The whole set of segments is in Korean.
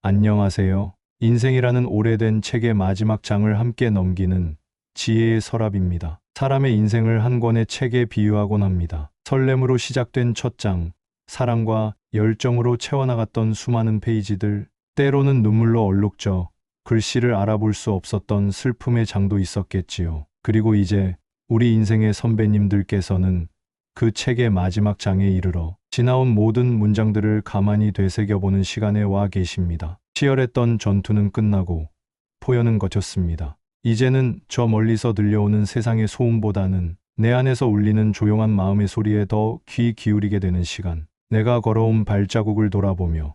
안녕하세요. 인생이라는 오래된 책의 마지막 장을 함께 넘기는 지혜의 서랍입니다. 사람의 인생을 한 권의 책에 비유하곤 합니다. 설렘으로 시작된 첫 장, 사랑과 열정으로 채워나갔던 수많은 페이지들, 때로는 눈물로 얼룩져 글씨를 알아볼 수 없었던 슬픔의 장도 있었겠지요. 그리고 이제 우리 인생의 선배님들께서는 그 책의 마지막 장에 이르러 지나온 모든 문장들을 가만히 되새겨보는 시간에 와 계십니다. 치열했던 전투는 끝나고 포연은 거쳤습니다. 이제는 저 멀리서 들려오는 세상의 소음보다는 내 안에서 울리는 조용한 마음의 소리에 더 귀 기울이게 되는 시간. 내가 걸어온 발자국을 돌아보며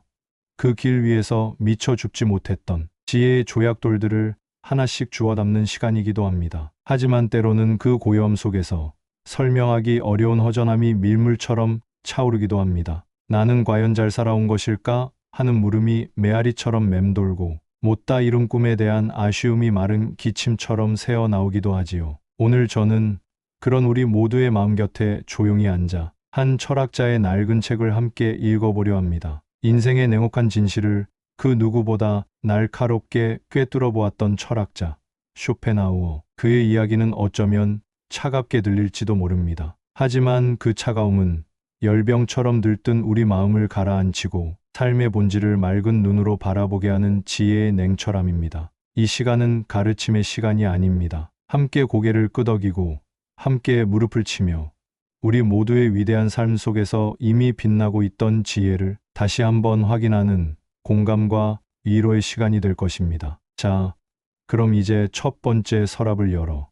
그 길 위에서 미처 줍지 못했던 지혜의 조약돌들을 하나씩 주워 담는 시간이기도 합니다. 하지만 때로는 그 고요함 속에서 설명하기 어려운 허전함이 밀물처럼 차오르기도 합니다. 나는 과연 잘 살아온 것일까 하는 물음이 메아리처럼 맴돌고 못다 이룬 꿈에 대한 아쉬움이 마른 기침처럼 새어 나오기도 하지요. 오늘 저는 그런 우리 모두의 마음 곁에 조용히 앉아 한 철학자의 낡은 책을 함께 읽어보려 합니다. 인생의 냉혹한 진실을 그 누구보다 날카롭게 꿰뚫어 보았던 철학자 쇼펜하우어. 그의 이야기는 어쩌면 차갑게 들릴지도 모릅니다. 하지만 그 차가움은 열병처럼 들뜬 우리 마음을 가라앉히고 삶의 본질을 맑은 눈으로 바라보게 하는 지혜의 냉철함입니다. 이 시간은 가르침의 시간이 아닙니다. 함께 고개를 끄덕이고 함께 무릎을 치며 우리 모두의 위대한 삶 속에서 이미 빛나고 있던 지혜를 다시 한번 확인하는 공감과 위로의 시간이 될 것입니다. 자, 그럼 이제 첫 번째 서랍을 열어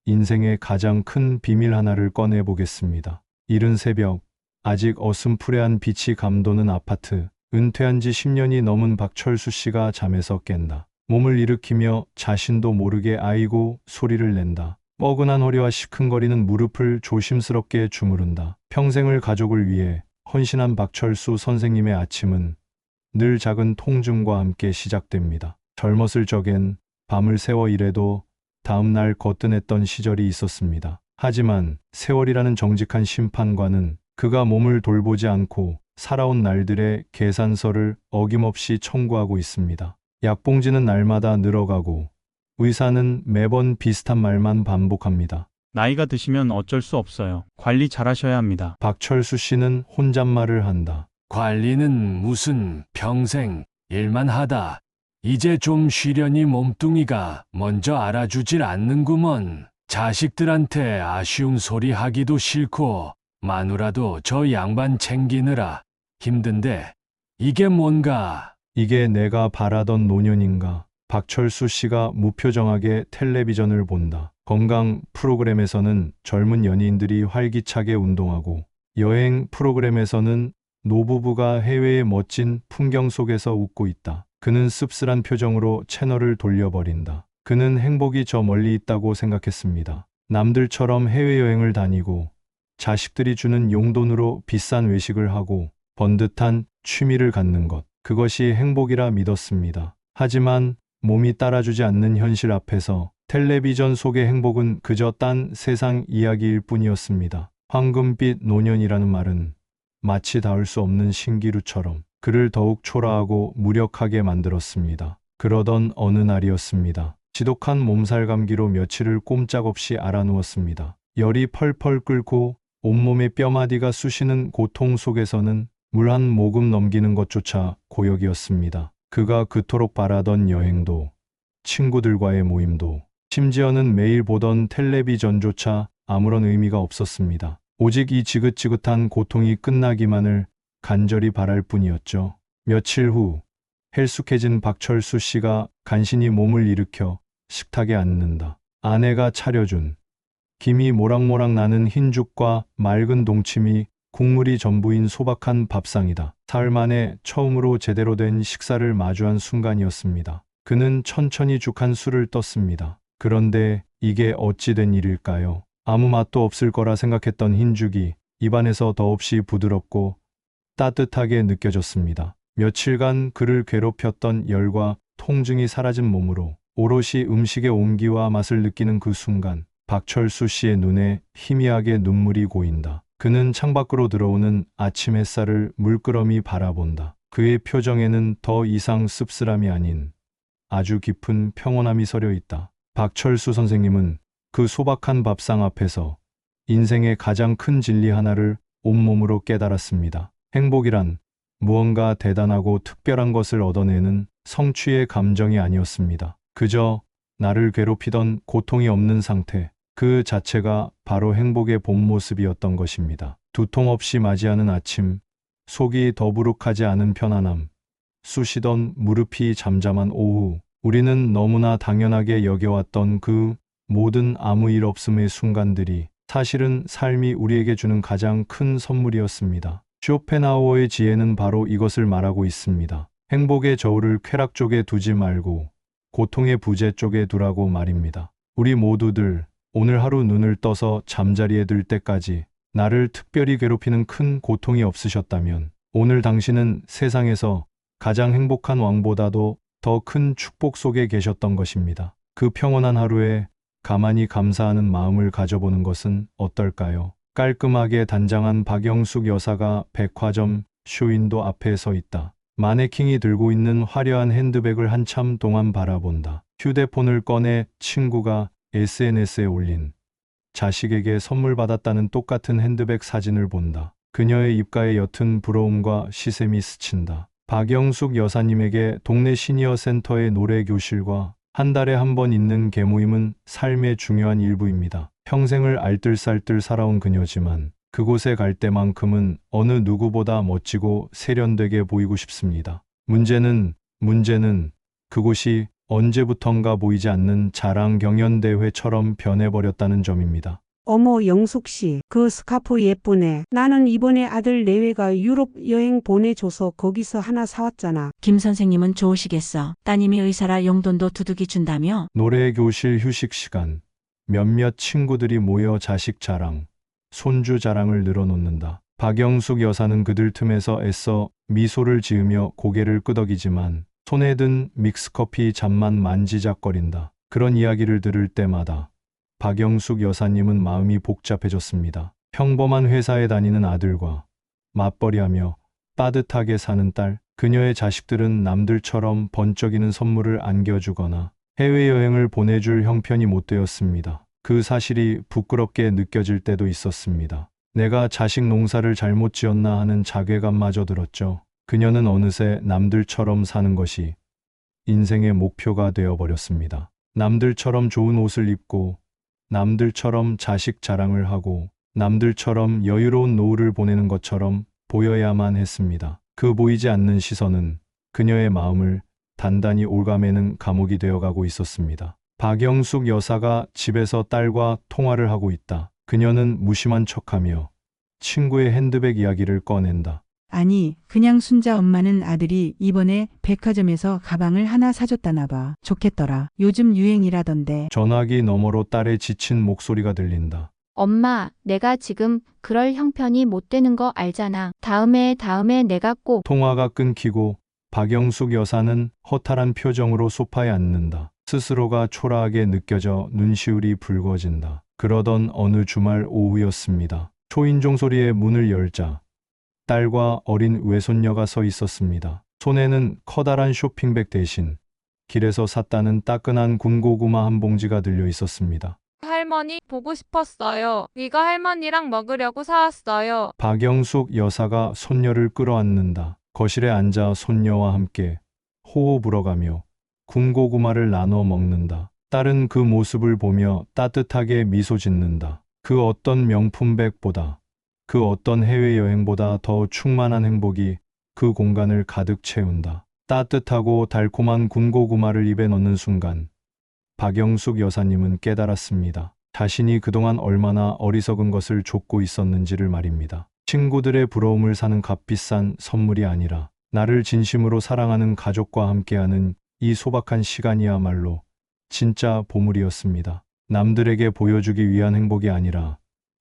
인생의 가장 큰 비밀 하나를 꺼내 보겠습니다. 이른 새벽, 아직 어슴푸레한 빛이 감도는 아파트. 은퇴한 지 10년이 넘은 박철수 씨가 잠에서 깬다. 몸을 일으키며 자신도 모르게 아이고 소리를 낸다. 뻐근한 허리와 시큰거리는 무릎을 조심스럽게 주무른다. 평생을 가족을 위해 헌신한 박철수 선생님의 아침은 늘 작은 통증과 함께 시작됩니다. 젊었을 적엔 밤을 새워 일해도 다음 날 거뜬했던 시절이 있었습니다. 하지만 세월이라는 정직한 심판관은 그가 몸을 돌보지 않고 살아온 날들의 계산서를 어김없이 청구하고 있습니다. 약봉지는 날마다 늘어가고 의사는 매번 비슷한 말만 반복합니다. 나이가 드시면 어쩔 수 없어요. 관리 잘하셔야 합니다. 박철수 씨는 혼잣말을 한다. 관리는 무슨 평생 일만 하다. 이제 좀 쉬려니 몸뚱이가 먼저 알아주질 않는구먼. 자식들한테 아쉬운 소리 하기도 싫고 마누라도 저 양반 챙기느라 힘든데 이게 뭔가. 이게 내가 바라던 노년인가. 박철수 씨가 무표정하게 텔레비전을 본다. 건강 프로그램에서는 젊은 연예인들이 활기차게 운동하고 여행 프로그램에서는 노부부가 해외의 멋진 풍경 속에서 웃고 있다. 그는 씁쓸한 표정으로 채널을 돌려버린다. 그는 행복이 저 멀리 있다고 생각했습니다. 남들처럼 해외여행을 다니고 자식들이 주는 용돈으로 비싼 외식을 하고 번듯한 취미를 갖는 것. 그것이 행복이라 믿었습니다. 하지만 몸이 따라주지 않는 현실 앞에서 텔레비전 속의 행복은 그저 딴 세상 이야기일 뿐이었습니다. 황금빛 노년이라는 말은 마치 닿을 수 없는 신기루처럼 그를 더욱 초라하고 무력하게 만들었습니다. 그러던 어느 날이었습니다. 지독한 몸살 감기로 며칠을 꼼짝없이 앓아누웠습니다. 열이 펄펄 끓고 온몸의 뼈마디가 쑤시는 고통 속에서는 물 한 모금 넘기는 것조차 고역이었습니다. 그가 그토록 바라던 여행도, 친구들과의 모임도, 심지어는 매일 보던 텔레비전조차 아무런 의미가 없었습니다. 오직 이 지긋지긋한 고통이 끝나기만을 간절히 바랄 뿐이었죠. 며칠 후 헬쑥해진 박철수 씨가 간신히 몸을 일으켜 식탁에 앉는다. 아내가 차려준 김이 모락모락 나는 흰죽과 맑은 동치미, 국물이 전부인 소박한 밥상이다. 사흘 만에 처음으로 제대로 된 식사를 마주한 순간이었습니다. 그는 천천히 죽 한 술을 떴습니다. 그런데 이게 어찌 된 일일까요? 아무 맛도 없을 거라 생각했던 흰죽이 입안에서 더없이 부드럽고 따뜻하게 느껴졌습니다. 며칠간 그를 괴롭혔던 열과 통증이 사라진 몸으로 오롯이 음식의 온기와 맛을 느끼는 그 순간 박철수 씨의 눈에 희미하게 눈물이 고인다. 그는 창밖으로 들어오는 아침 햇살을 물끄러미 바라본다. 그의 표정에는 더 이상 씁쓸함이 아닌 아주 깊은 평온함이 서려 있다. 박철수 선생님은 그 소박한 밥상 앞에서 인생의 가장 큰 진리 하나를 온몸으로 깨달았습니다. 행복이란 무언가 대단하고 특별한 것을 얻어내는 성취의 감정이 아니었습니다. 그저 나를 괴롭히던 고통이 없는 상태, 그 자체가 바로 행복의 본 모습이었던 것입니다. 두통 없이 맞이하는 아침, 속이 더부룩하지 않은 편안함, 쑤시던 무릎이 잠잠한 오후, 우리는 너무나 당연하게 여겨왔던 그 모든 아무 일 없음의 순간들이 사실은 삶이 우리에게 주는 가장 큰 선물이었습니다. 쇼펜하우어의 지혜는 바로 이것을 말하고 있습니다. 행복의 저울을 쾌락 쪽에 두지 말고 고통의 부재 쪽에 두라고 말입니다. 우리 모두들 오늘 하루 눈을 떠서 잠자리에 들 때까지 나를 특별히 괴롭히는 큰 고통이 없으셨다면 오늘 당신은 세상에서 가장 행복한 왕보다도 더 큰 축복 속에 계셨던 것입니다. 그 평온한 하루에 가만히 감사하는 마음을 가져보는 것은 어떨까요? 깔끔하게 단장한 박영숙 여사가 백화점 쇼윈도 앞에 서 있다. 마네킹이 들고 있는 화려한 핸드백을 한참 동안 바라본다. 휴대폰을 꺼내 친구가 SNS에 올린 자식에게 선물 받았다는 똑같은 핸드백 사진을 본다. 그녀의 입가에 옅은 부러움과 시샘이 스친다. 박영숙 여사님에게 동네 시니어 센터의 노래 교실과 한 달에 한 번 있는 개모임은 삶의 중요한 일부입니다. 평생을 알뜰살뜰 살아온 그녀지만 그곳에 갈 때만큼은 어느 누구보다 멋지고 세련되게 보이고 싶습니다. 문제는 그곳이 언제부턴가 보이지 않는 자랑 경연대회처럼 변해버렸다는 점입니다. 어머, 영숙 씨, 그 스카프 예쁘네. 나는 이번에 아들 내외가 유럽 여행 보내줘서 거기서 하나 사왔잖아. 김 선생님은 좋으시겠어. 따님이 의사라 용돈도 두둑이 준다며? 노래 교실 휴식 시간, 몇몇 친구들이 모여 자식 자랑, 손주 자랑을 늘어놓는다. 박영숙 여사는 그들 틈에서 애써 미소를 지으며 고개를 끄덕이지만 손에 든 믹스커피 잔만 만지작거린다. 그런 이야기를 들을 때마다 박영숙 여사님은 마음이 복잡해졌습니다. 평범한 회사에 다니는 아들과 맞벌이하며 따뜻하게 사는 딸, 그녀의 자식들은 남들처럼 번쩍이는 선물을 안겨주거나 해외여행을 보내줄 형편이 못 되었습니다. 그 사실이 부끄럽게 느껴질 때도 있었습니다. 내가 자식 농사를 잘못 지었나 하는 자괴감마저 들었죠. 그녀는 어느새 남들처럼 사는 것이 인생의 목표가 되어버렸습니다. 남들처럼 좋은 옷을 입고 남들처럼 자식 자랑을 하고 남들처럼 여유로운 노후를 보내는 것처럼 보여야만 했습니다. 그 보이지 않는 시선은 그녀의 마음을 단단히 올가매는 감옥이 되어가고 있었습니다. 박영숙 여사가 집에서 딸과 통화를 하고 있다. 그녀는 무심한 척하며 친구의 핸드백 이야기를 꺼낸다. 아니, 그냥 순자 엄마는 아들이 이번에 백화점에서 가방을 하나 사줬다나 봐. 좋겠더라. 요즘 유행이라던데. 전화기 너머로 딸의 지친 목소리가 들린다. 엄마, 내가 지금 그럴 형편이 못 되는 거 알잖아. 다음에 내가 꼭. 통화가 끊기고 박영숙 여사는 허탈한 표정으로 소파에 앉는다. 스스로가 초라하게 느껴져 눈시울이 붉어진다. 그러던 어느 주말 오후였습니다. 초인종 소리에 문을 열자 딸과 어린 외손녀가 서 있었습니다. 손에는 커다란 쇼핑백 대신 길에서 샀다는 따끈한 군고구마 한 봉지가 들려 있었습니다. 할머니 보고 싶었어요. 이거 할머니랑 먹으려고 사왔어요. 박영숙 여사가 손녀를 끌어안는다. 거실에 앉아 손녀와 함께 호호 불어가며 군고구마를 나눠 먹는다. 딸은 그 모습을 보며 따뜻하게 미소 짓는다. 그 어떤 명품백보다, 그 어떤 해외여행보다 더 충만한 행복이 그 공간을 가득 채운다. 따뜻하고 달콤한 군고구마를 입에 넣는 순간 박영숙 여사님은 깨달았습니다. 자신이 그동안 얼마나 어리석은 것을 좇고 있었는지를 말입니다. 친구들의 부러움을 사는 값비싼 선물이 아니라 나를 진심으로 사랑하는 가족과 함께하는 이 소박한 시간이야말로 진짜 보물이었습니다. 남들에게 보여주기 위한 행복이 아니라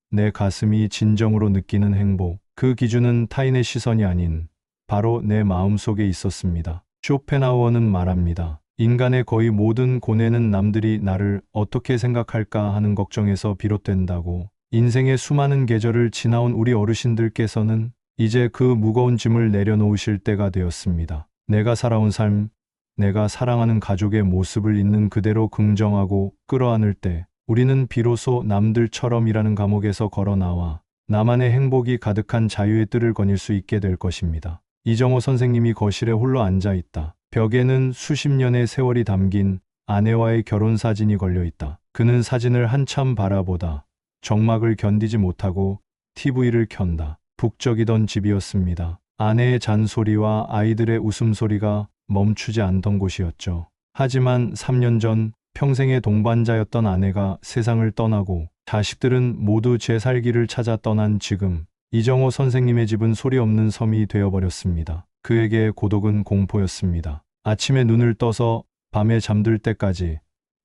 내 가슴이 진정으로 느끼는 행복, 그 기준은 타인의 시선이 아닌 바로 내 마음속에 있었습니다. 쇼펜하우어는 말합니다. 인간의 거의 모든 고뇌는 남들이 나를 어떻게 생각할까 하는 걱정에서 비롯된다고. 인생의 수많은 계절을 지나온 우리 어르신들께서는 이제 그 무거운 짐을 내려놓으실 때가 되었습니다. 내가 살아온 삶, 내가 사랑하는 가족의 모습을 있는 그대로 긍정하고 끌어안을 때 우리는 비로소 남들처럼이라는 감옥에서 걸어 나와 나만의 행복이 가득한 자유의 뜰을 거닐 수 있게 될 것입니다. 이정호 선생님이 거실에 홀로 앉아 있다. 벽에는 수십 년의 세월이 담긴 아내와의 결혼 사진이 걸려 있다. 그는 사진을 한참 바라보다 적막을 견디지 못하고 TV를 켠다. 북적이던 집이었습니다. 아내의 잔소리와 아이들의 웃음소리가 멈추지 않던 곳이었죠. 하지만 3년 전 평생의 동반자였던 아내가 세상을 떠나고 자식들은 모두 제 살기를 찾아 떠난 지금 이정호 선생님의 집은 소리 없는 섬이 되어버렸습니다. 그에게 고독은 공포였습니다. 아침에 눈을 떠서 밤에 잠들 때까지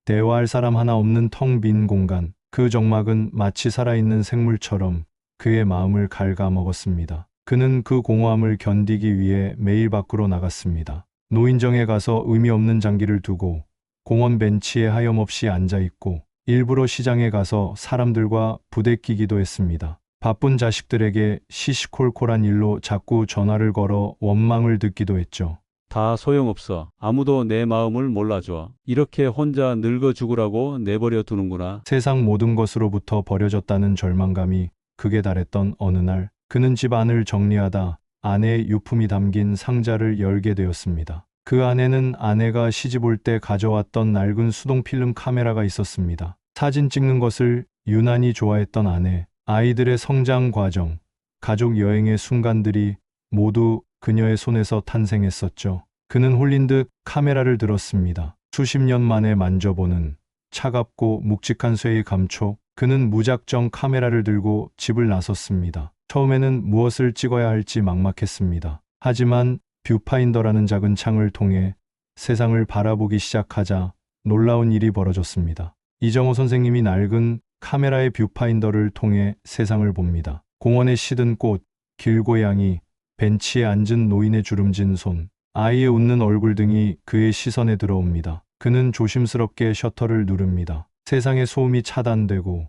대화할 사람 하나 없는 텅 빈 공간, 그 적막은 마치 살아있는 생물처럼 그의 마음을 갉아먹었습니다. 그는 그 공허함을 견디기 위해 매일 밖으로 나갔습니다. 노인정에 가서 의미 없는 장기를 두고 공원 벤치에 하염없이 앉아있고 일부러 시장에 가서 사람들과 부대끼기도 했습니다. 바쁜 자식들에게 시시콜콜한 일로 자꾸 전화를 걸어 원망을 듣기도 했죠. 다 소용없어. 아무도 내 마음을 몰라줘. 이렇게 혼자 늙어 죽으라고 내버려 두는구나. 세상 모든 것으로부터 버려졌다는 절망감이 극에 달했던 어느 날, 그는 집 안을 정리하다 아내의 유품이 담긴 상자를 열게 되었습니다. 그 안에는 아내가 시집 올 때 가져왔던 낡은 수동 필름 카메라가 있었습니다. 사진 찍는 것을 유난히 좋아했던 아내, 아이들의 성장 과정, 가족 여행의 순간들이 모두 그녀의 손에서 탄생했었죠. 그는 홀린 듯 카메라를 들었습니다. 수십 년 만에 만져보는 차갑고 묵직한 쇠의 감촉. 그는 무작정 카메라를 들고 집을 나섰습니다. 처음에는 무엇을 찍어야 할지 막막했습니다. 하지만 뷰파인더라는 작은 창을 통해 세상을 바라보기 시작하자 놀라운 일이 벌어졌습니다. 이정호 선생님이 낡은 카메라의 뷰파인더를 통해 세상을 봅니다. 공원의 시든 꽃, 길고양이, 벤치에 앉은 노인의 주름진 손, 아이의 웃는 얼굴 등이 그의 시선에 들어옵니다. 그는 조심스럽게 셔터를 누릅니다. 세상의 소음이 차단되고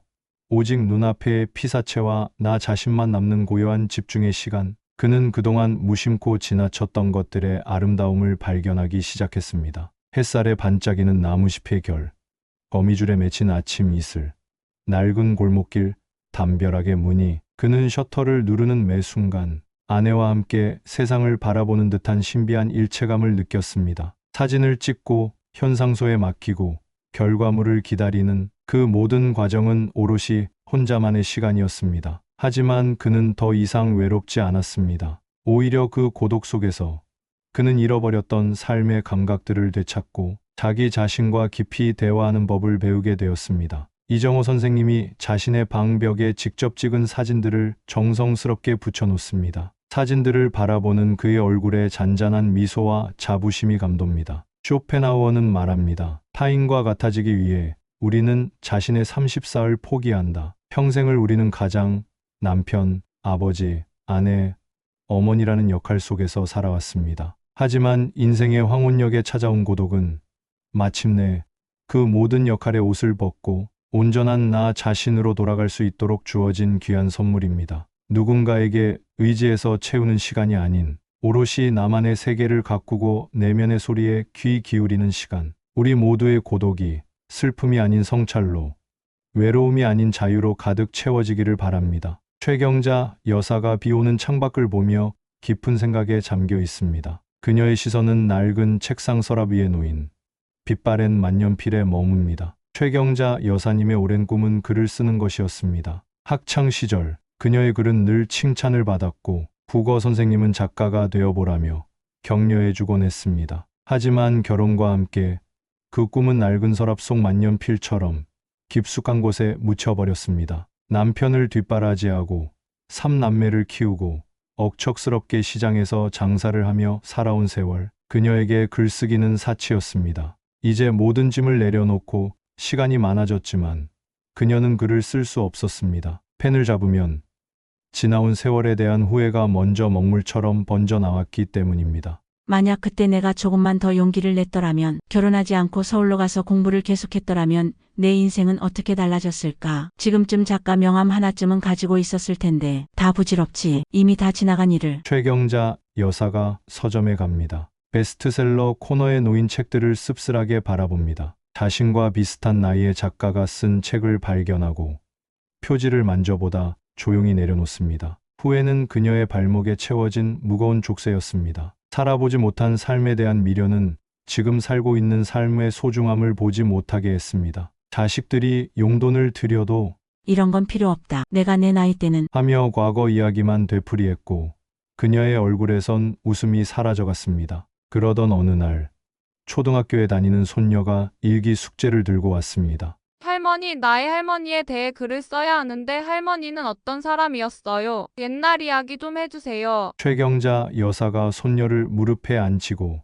오직 눈앞에 피사체와 나 자신만 남는 고요한 집중의 시간. 그는 그동안 무심코 지나쳤던 것들의 아름다움을 발견하기 시작했습니다. 햇살에 반짝이는 나무잎의 결, 거미줄에 맺힌 아침 이슬, 낡은 골목길, 담벼락의 무늬. 그는 셔터를 누르는 매 순간 아내와 함께 세상을 바라보는 듯한 신비한 일체감을 느꼈습니다. 사진을 찍고 현상소에 맡기고 결과물을 기다리는 그 모든 과정은 오롯이 혼자만의 시간이었습니다. 하지만 그는 더 이상 외롭지 않았습니다. 오히려 그 고독 속에서 그는 잃어버렸던 삶의 감각들을 되찾고 자기 자신과 깊이 대화하는 법을 배우게 되었습니다. 이정호 선생님이 자신의 방벽에 직접 찍은 사진들을 정성스럽게 붙여놓습니다. 사진들을 바라보는 그의 얼굴에 잔잔한 미소와 자부심이 감돕니다. 쇼펜하우어는 말합니다. 타인과 같아지기 위해 우리는 자신의 34을 포기한다. 평생을 우리는 가장, 남편, 아버지, 아내, 어머니라는 역할 속에서 살아왔습니다. 하지만 인생의 황혼역에 찾아온 고독은 마침내 그 모든 역할의 옷을 벗고 온전한 나 자신으로 돌아갈 수 있도록 주어진 귀한 선물입니다. 누군가에게 의지해서 채우는 시간이 아닌 오롯이 나만의 세계를 가꾸고 내면의 소리에 귀 기울이는 시간. 우리 모두의 고독이 슬픔이 아닌 성찰로, 외로움이 아닌 자유로 가득 채워지기를 바랍니다. 최경자 여사가 비오는 창밖을 보며 깊은 생각에 잠겨 있습니다. 그녀의 시선은 낡은 책상 서랍 위에 놓인 빛바랜 만년필에 머뭅니다. 최경자 여사님의 오랜 꿈은 글을 쓰는 것이었습니다. 학창 시절 그녀의 글은 늘 칭찬을 받았고 국어 선생님은 작가가 되어보라며 격려해주곤 했습니다. 하지만 결혼과 함께 그 꿈은 낡은 서랍 속 만년필처럼 깊숙한 곳에 묻혀버렸습니다. 남편을 뒷바라지하고 3남매를 키우고 억척스럽게 시장에서 장사를 하며 살아온 세월. 그녀에게 글쓰기는 사치였습니다. 이제 모든 짐을 내려놓고 시간이 많아졌지만 그녀는 글을 쓸 수 없었습니다. 펜을 잡으면 지나온 세월에 대한 후회가 먼저 먹물처럼 번져 나왔기 때문입니다. 만약 그때 내가 조금만 더 용기를 냈더라면, 결혼하지 않고 서울로 가서 공부를 계속했더라면 내 인생은 어떻게 달라졌을까? 지금쯤 작가 명함 하나쯤은 가지고 있었을 텐데 다 부질없지. 이미 다 지나간 일을. 최경자 여사가 서점에 갑니다. 베스트셀러 코너에 놓인 책들을 씁쓸하게 바라봅니다. 자신과 비슷한 나이의 작가가 쓴 책을 발견하고 표지를 만져보다 조용히 내려놓습니다. 후에는 그녀의 발목에 채워진 무거운 족쇄였습니다. 살아보지 못한 삶에 대한 미련은 지금 살고 있는 삶의 소중함을 보지 못하게 했습니다. 자식들이 용돈을 드려도 이런 건 필요 없다. 내가 내 나이 때는. 하며 과거 이야기만 되풀이했고 그녀의 얼굴에선 웃음이 사라져갔습니다. 그러던 어느 날 초등학교에 다니는 손녀가 일기 숙제를 들고 왔습니다. 할머니, 나의 할머니에 대해 글을 써야 하는데 할머니는 어떤 사람이었어요? 옛날 이야기 좀 해주세요. 최경자 여사가 손녀를 무릎에 앉히고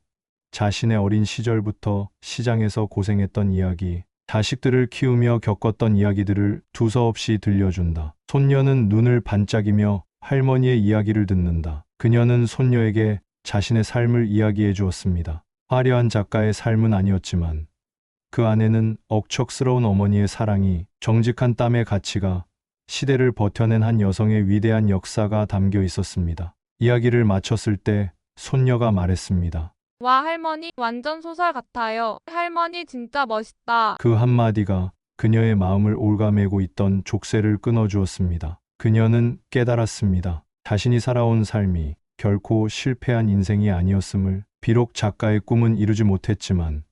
자신의 어린 시절부터 시장에서 고생했던 이야기, 자식들을 키우며 겪었던 이야기들을 두서없이 들려준다. 손녀는 눈을 반짝이며 할머니의 이야기를 듣는다. 그녀는 손녀에게 자신의 삶을 이야기해 주었습니다. 화려한 작가의 삶은 아니었지만 그 안에는 억척스러운 어머니의 사랑이, 정직한 땀의 가치가, 시대를 버텨낸 한 여성의 위대한 역사가 담겨 있었습니다. 이야기를 마쳤을 때 손녀가 말했습니다. 와, 할머니, 완전 소설 같아요. 할머니 진짜 멋있다. 그 한마디가 그녀의 마음을 갉아매고 있던 족쇄를 끊어주었습니다. 그녀는 깨달았습니다. 자신이 살아온 삶이 결코 실패한 인생이 아니었음을. 비록 작가의 꿈은 이루지 못했지만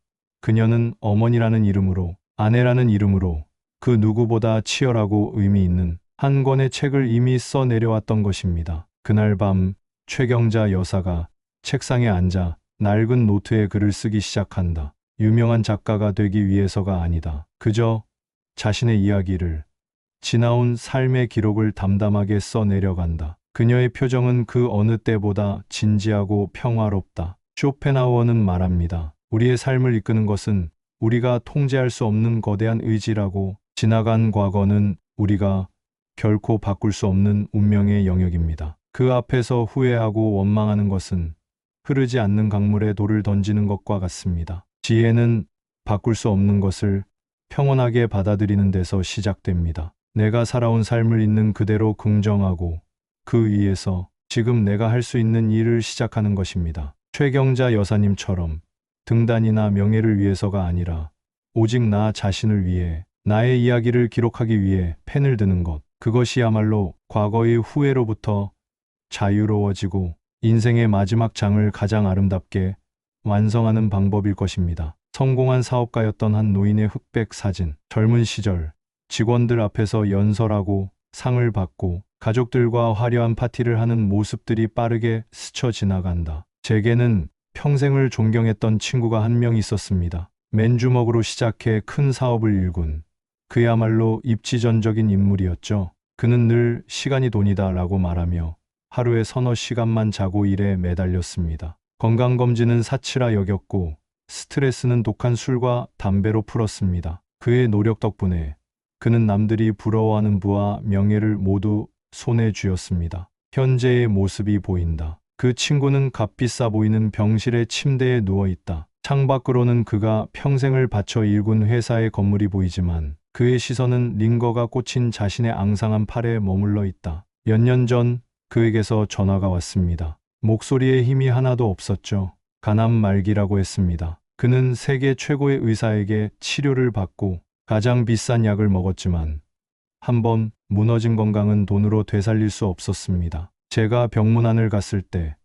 그녀는 어머니라는 이름으로, 아내라는 이름으로 그 누구보다 치열하고 의미 있는 한 권의 책을 이미 써내려왔던 것입니다. 그날 밤 최경자 여사가 책상에 앉아 낡은 노트에 글을 쓰기 시작한다. 유명한 작가가 되기 위해서가 아니다. 그저 자신의 이야기를, 지나온 삶의 기록을 담담하게 써내려간다. 그녀의 표정은 그 어느 때보다 진지하고 평화롭다. 쇼펜하우어는 말합니다. 우리의 삶을 이끄는 것은 우리가 통제할 수 없는 거대한 의지라고, 지나간 과거는 우리가 결코 바꿀 수 없는 운명의 영역입니다. 그 앞에서 후회하고 원망하는 것은 흐르지 않는 강물에 돌을 던지는 것과 같습니다. 지혜는 바꿀 수 없는 것을 평온하게 받아들이는 데서 시작됩니다. 내가 살아온 삶을 있는 그대로 긍정하고 그 위에서 지금 내가 할 수 있는 일을 시작하는 것입니다. 최경자 여사님처럼 등단이나 명예를 위해서가 아니라 오직 나 자신을 위해, 나의 이야기를 기록하기 위해 펜을 드는 것, 그것이야말로 과거의 후회로부터 자유로워지고 인생의 마지막 장을 가장 아름답게 완성하는 방법일 것입니다. 성공한 사업가였던 한 노인의 흑백 사진. 젊은 시절 직원들 앞에서 연설하고 상을 받고 가족들과 화려한 파티를 하는 모습들이 빠르게 스쳐 지나간다. 제게는 평생을 존경했던 친구가 한 명 있었습니다. 맨주먹으로 시작해 큰 사업을 일군 그야말로 입지전적인 인물이었죠. 그는 늘 시간이 돈이다 라고 말하며 하루에 서너 시간만 자고 일에 매달렸습니다. 건강검진은 사치라 여겼고 스트레스는 독한 술과 담배로 풀었습니다. 그의 노력 덕분에 그는 남들이 부러워하는 부와 명예를 모두 손에 쥐었습니다. 현재의 모습이 보인다. 그 친구는 값비싸 보이는 병실의 침대에 누워있다. 창밖으로는 그가 평생을 바쳐 일군 회사의 건물이 보이지만 그의 시선은 링거가 꽂힌 자신의 앙상한 팔에 머물러 있다. 몇 년 전 그에게서 전화가 왔습니다. 목소리에 힘이 하나도 없었죠. 간암 말기라고 했습니다. 그는 세계 최고의 의사에게 치료를 받고 가장 비싼 약을 먹었지만 한번 무너진 건강은 돈으로 되살릴 수 없었습니다. 제가 병문안을 갔을 때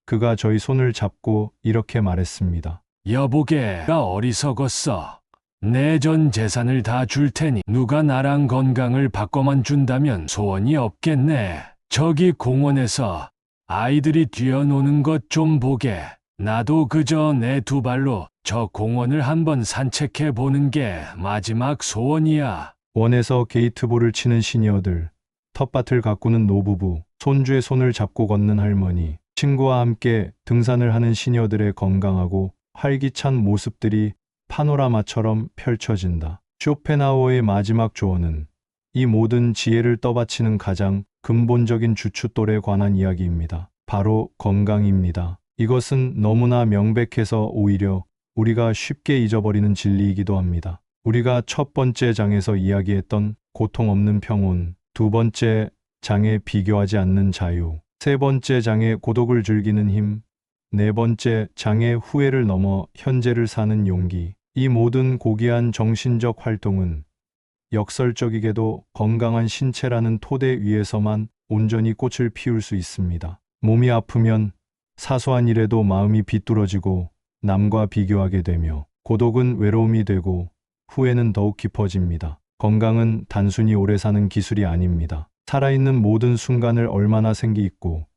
그가 저희 손을 잡고 이렇게 말했습니다. 여보게가 어리석었어. 내 전 재산을 다 줄 테니 누가 나랑 건강을 바꿔만 준다면 소원이 없겠네. 저기 공원에서 아이들이 뛰어노는 것 좀 보게. 나도 그저 내 두 발로 저 공원을 한번 산책해 보는 게 마지막 소원이야. 원에서 게이트볼을 치는 시니어들, 텃밭을 가꾸는 노부부, 손주의 손을 잡고 걷는 할머니, 친구와 함께 등산을 하는 시니어들의 건강하고 활기찬 모습들이 파노라마처럼 펼쳐진다. 쇼펜하우어의 마지막 조언은 이 모든 지혜를 떠받치는 가장 근본적인 주춧돌에 관한 이야기입니다. 바로 건강입니다. 이것은 너무나 명백해서 오히려 우리가 쉽게 잊어버리는 진리이기도 합니다. 우리가 첫 번째 장에서 이야기했던 고통 없는 평온, 두 번째 장에 비교하지 않는 자유, 세 번째 장에 고독을 즐기는 힘, 네 번째 장에 후회를 넘어 현재를 사는 용기. 이 모든 고귀한 정신적 활동은 역설적이게도 건강한 신체라는 토대 위에서만 온전히 꽃을 피울 수 있습니다. 몸이 아프면 사소한 일에도 마음이 비뚤어지고 남과 비교하게 되며, 고독은 외로움이 되고 후회는 더욱 깊어집니다. 건강은 단순히 오래 사는 기술이 아닙니다. 살아있는 모든 순간을 얼마나 생기 있고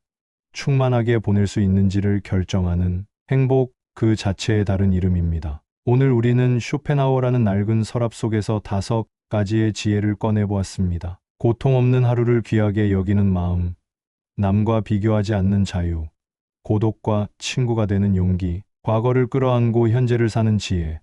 충만하게 보낼 수 있는지를 결정하는 행복 그 자체의 다른 이름입니다. 오늘 우리는 쇼펜하우어라는 낡은 서랍 속에서 5가지의 지혜를 꺼내보았습니다. 고통 없는 하루를 귀하게 여기는 마음, 남과 비교하지 않는 자유, 고독과 친구가 되는 용기, 과거를 끌어안고 현재를 사는 지혜,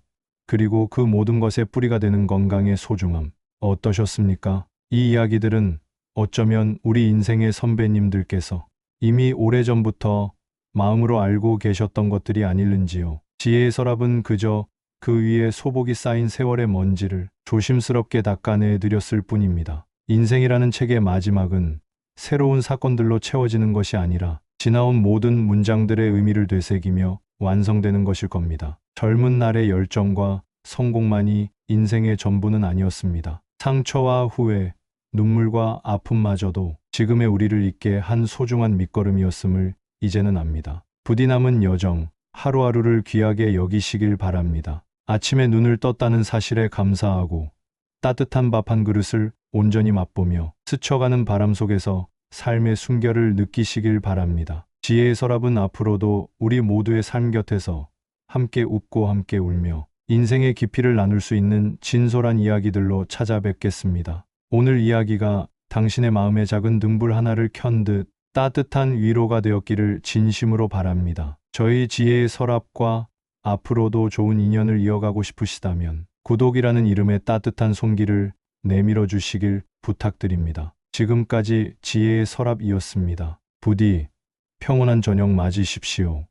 그리고 그 모든 것의 뿌리가 되는 건강의 소중함. 어떠셨습니까? 이 이야기들은 어쩌면 우리 인생의 선배님들께서 이미 오래전부터 마음으로 알고 계셨던 것들이 아닐는지요. 지혜의 서랍은 그저 그 위에 소복이 쌓인 세월의 먼지를 조심스럽게 닦아내 드렸을 뿐입니다. 인생이라는 책의 마지막은 새로운 사건들로 채워지는 것이 아니라 지나온 모든 문장들의 의미를 되새기며 완성되는 것일 겁니다. 젊은 날의 열정과 성공만이 인생의 전부는 아니었습니다. 상처와 후회, 눈물과 아픔마저도 지금의 우리를 잇게 한 소중한 밑거름이었음을 이제는 압니다. 부디 남은 여정, 하루하루를 귀하게 여기시길 바랍니다. 아침에 눈을 떴다는 사실에 감사하고 따뜻한 밥 한 그릇을 온전히 맛보며 스쳐가는 바람 속에서 삶의 순결을 느끼시길 바랍니다. 지혜의 서랍은 앞으로도 우리 모두의 삶 곁에서 함께 웃고 함께 울며 인생의 깊이를 나눌 수 있는 진솔한 이야기들로 찾아뵙겠습니다. 오늘 이야기가 당신의 마음의 작은 등불 하나를 켠 듯 따뜻한 위로가 되었기를 진심으로 바랍니다. 저희 지혜의 서랍과 앞으로도 좋은 인연을 이어가고 싶으시다면 구독이라는 이름의 따뜻한 손길을 내밀어 주시길 부탁드립니다. 지금까지 지혜의 서랍이었습니다. 부디 평온한 저녁 맞으십시오.